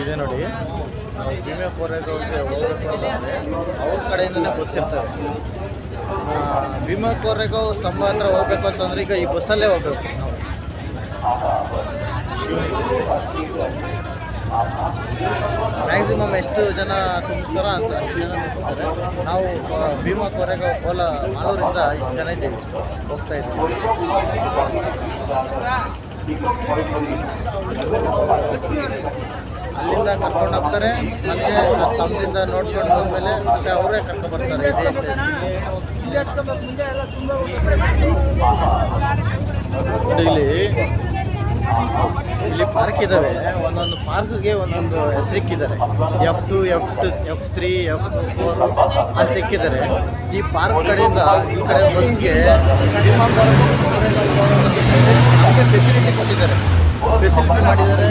ಇದೆ ನೋಡಿ. ಭೀಮೆ ಕೋರೆಗಾವ್ಗೆ ಹೋಗಬೇಕು ಅಂತಂದರೆ ಅವ್ರ ಕಡೆಯಿಂದನೇ ಬಸ್ ಇರ್ತವೆ. ಭೀಮೆ ಕೋರೆಗಾವ್ ಸ್ತಂಭ ಹತ್ರ ಹೋಗ್ಬೇಕು ಅಂತಂದರೆ ಈಗ ಈ ಬಸ್ಸಲ್ಲೇ ಹೋಗ್ಬೇಕು ನಾವು. ಮ್ಯಾಕ್ಸಿಮಮ್ ಎಷ್ಟು ಜನ ತುಂಬಿಸ್ತಾರೋ ಅಂತ ಅಷ್ಟು ಜನ ತುಂಬಿಸ್ತಾರೆ. ನಾವು ಭೀಮಾ ಕೋರೆಗಾವ್ ಮಾಲೂರಿಂದ ಇಷ್ಟು ಜನ ಇದ್ದೀವಿ, ಹೋಗ್ತಾ ಇದ್ದೀವಿ. ಅಲ್ಲಿಂದ ಕರ್ಕೊಂಡು ಹೋಗ್ತಾರೆ, ಮತ್ತೆ ಆ ಸ್ತಂಭದಿಂದ ನೋಡ್ಕೊಂಡು ಹೋದ್ಮೇಲೆ ಮತ್ತೆ ಅವರೇ ಕರ್ಕೊಂಡು ಬರ್ತಾರೆ. ಇದೇ ಇಲ್ಲಿ ಪಾರ್ಕ್ ಇದ್ದಾವೆ. ಒಂದೊಂದು ಪಾರ್ಕ್ಗೆ ಒಂದೊಂದು ಹೆಸರಿಕ್ಕಿದ್ದಾರೆ. F2, F3, F4 ಅಂತ ಇಕ್ಕಿದ್ದಾರೆ. ಈ ಪಾರ್ಕ್ ಕಡೆಯಿಂದ ಈ ಕಡೆ ಬಸ್ಗೆ ನಮಗೆ ಫೆಸಿಲಿಟಿ ಕೊಟ್ಟಿದ್ದಾರೆ, ಫೆಸಿಲಿಟಿ ಮಾಡಿದ್ದಾರೆ.